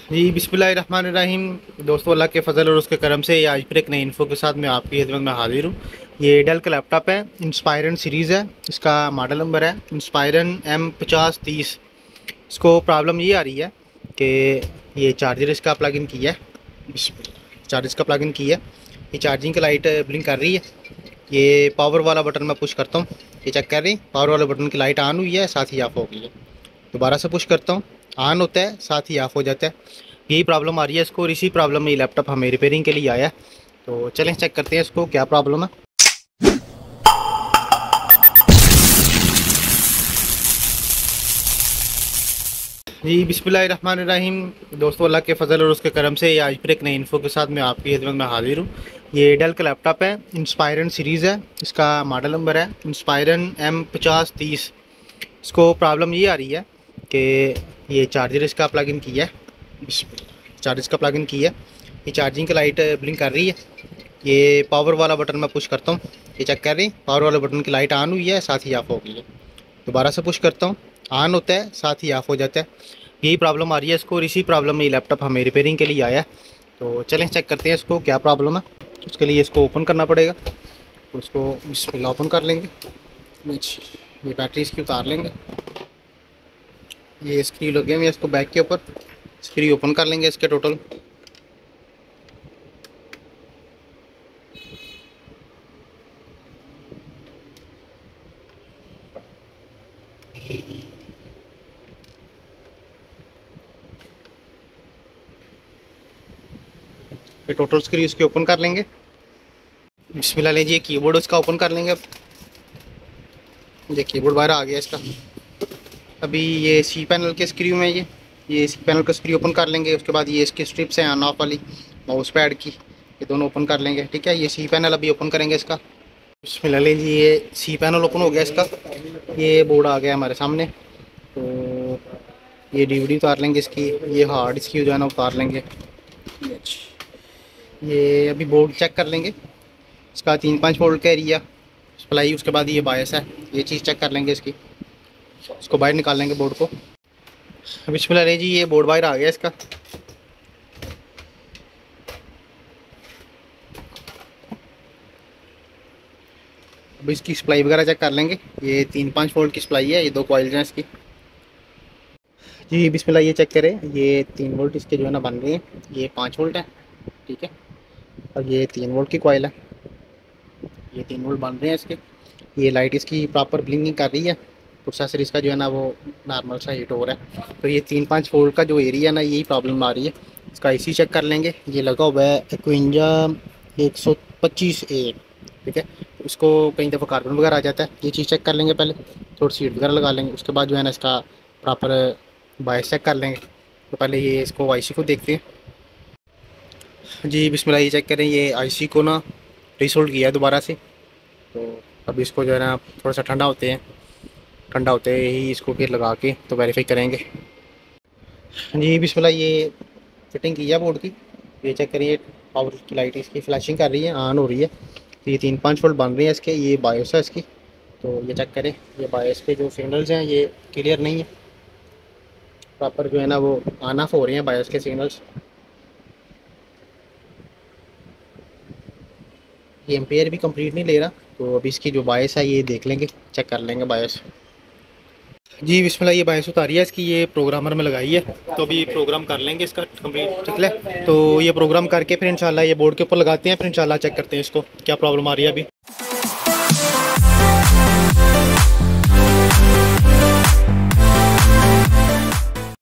जी बिस्मिल्लाहिर्रहमानिर्रहीम। दोस्तों, अल्लाह के फ़ज़ल और उसके करम से आज फिर एक नई इन्फो के साथ मैं आपकी खिदमत में हाजिर हूँ। ये डेल का लैपटॉप है, इंस्पायरन सीरीज़ है। इसका मॉडल नंबर है इंस्पायरन M5030। इसको प्रॉब्लम ये आ रही है कि ये चार्जर इसका प्लग इन किया है, चार्जर इसका प्लग इन किया है, ये चार्जिंग की लाइट ब्लिंक कर रही है। ये पावर वाला बटन मैं पुश करता हूँ, ये चेक कर रही है, पावर वाले बटन की लाइट ऑन हुई है, साथ ही ऑफ हो गई है। दोबारा से पुश करता हूँ, ऑन होता है, साथ ही ऑफ हो जाता है। यही प्रॉब्लम आ रही है इसको, और इसी प्रॉब्लम में ये लैपटॉप हमें रिपेयरिंग के लिए आया है। तो चलें चेक करते हैं इसको क्या प्रॉब्लम है। जी बिस्मिल्लाहिर्रहमानिर्रहीम। दोस्तों, अल्लाह के फ़ज़ल और उसके करम से आज फिर एक नई इन्फो के साथ मैं आपकी खिदमत में हाजिर हूँ। ये डेल का लैपटॉप है, इंस्पायरन सीरीज़ है। इसका मॉडल नंबर है इंस्पायरन M5030। इसको प्रॉब्लम ये आ रही है कि ये चार्जर इसका प्लग इन किया है, चार्जर इसका प्लग इन किया है, ये चार्जिंग की लाइट ब्लिंक कर रही है। ये पावर वाला बटन मैं पुश करता हूँ, ये चेक कर रही है, पावर वाले बटन की लाइट ऑन हुई है, साथ ही ऑफ हो गई है। दोबारा से पुश करता हूँ, ऑन होता है, साथ ही ऑफ हो जाता है। यही प्रॉब्लम आ रही है इसको, और इसी प्रॉब्लम में ये लैपटॉप हमें रिपेयरिंग के लिए आया है। तो चलें चेक करते हैं इसको क्या प्रॉब्लम है। उसके लिए इसको ओपन करना पड़ेगा, तो उसको बिस्मिल्लाह ओपन कर लेंगे। ये बैटरी इसकी उतार लेंगे, ये स्क्रू लगे हुए हैं इसको बैक के ऊपर, स्क्रू ओपन कर लेंगे इसके टोटल। ये टोटल स्क्रू इसके ओपन कर लेंगे। बिस्मिल्लाह लीजिए, कीबोर्ड इसका ओपन कर लेंगे। अब ये कीबोर्ड बाहर आ गया इसका। अभी ये सी पैनल के स्क्रू में ये सी पैनल का स्क्रू ओपन कर लेंगे। उसके बाद ये इसकी स्ट्रिप्स हैं ऑन ऑफ वाली माउस पैड की, ये दोनों ओपन कर लेंगे। ठीक है, ये सी पैनल अभी ओपन करेंगे इसका। बिस्मिल्लाह लीजिए, ये सी पैनल ओपन हो गया इसका। ये बोर्ड आ गया हमारे सामने। तो ये डीवीडी उतार लेंगे इसकी, ये हार्ड इसकी जो है ना उतार लेंगे। ये अभी बोर्ड चेक कर लेंगे इसका, 3-5 वोल्ट का एरिया सप्लाई। उसके बाद ये बायस है, ये चीज़ चेक कर लेंगे इसकी। इसको बाहर निकाल लेंगे बोर्ड को। बिस्मिल्लाह रे जी, ये बोर्ड बाहर आ गया इसका। अब इसकी सप्लाई वगैरह चेक कर लेंगे। ये 3-5 वोल्ट की सप्लाई है, ये 2 कॉइल्स हैं इसकी। जी बिस्मिल्लाह, ये चेक करें, ये 3 वोल्ट इसके जो है ना बन रही हैं, ये 5 वोल्ट है। ठीक है, और ये 3 वोल्ट की कॉइल है, ये 3 वोल्ट बन रहे हैं इसके। ये लाइट इसकी प्रॉपर ब्लिंकिंग कर रही है। प्रोसेसर इसका जो है ना वो नॉर्मल सा हीट हो रहा है। तो ये 3-5 वोल्ट का जो एरिया ना, यही प्रॉब्लम आ रही है। इसका AC चेक कर लेंगे, ये लगा हुआ है 51 125A। ठीक है, उसको कई दफ़ा कार्बन वगैरह आ जाता है, ये चीज़ चेक कर लेंगे पहले। थोड़ी सी हीट वगैरह लगा लेंगे, उसके बाद जो है ना इसका प्रॉपर बायस चेक कर लेंगे। तो पहले ये इसको IC को देखते हैं। जी बिस्मिल्लाह, ये चेक करें, ये IC को ना रीसोल्ड किया है दोबारा से। तो अब इसको जो है ना थोड़ा सा ठंडा होते ही इसको फिर लगा के तो वेरीफाई करेंगे। जी बिस्मिल्लाह, ये फिटिंग की है बोर्ड की। ये चेक करिए, पावर की लाइट इसकी फ्लैशिंग कर रही है, ऑन हो रही है। तो ये 3-5 वोल्ट बन रही है इसके, ये बायोस है इसकी। तो ये चेक करें, ये बायोस के जो सिग्नल्स हैं ये क्लियर नहीं है, प्रॉपर जो है ना वो ऑन ऑफ हो रहे हैं बायोस के सिग्नल्स। ये एम्पेयर भी कंप्लीट नहीं ले रहा। तो अभी इसकी जो बायस है ये देख लेंगे, चेक कर लेंगे बायस। जी बिस्मिल्लाह, ये बायस उतारी है इसकी, ये प्रोग्रामर में लगाई है। तो अभी प्रोग्राम कर लेंगे इसका कंप्लीट। ठीक है, तो ये प्रोग्राम करके फिर इंशाल्लाह ये बोर्ड के ऊपर लगाते हैं, फिर इंशाल्लाह चेक करते हैं इसको क्या प्रॉब्लम आ रही है अभी।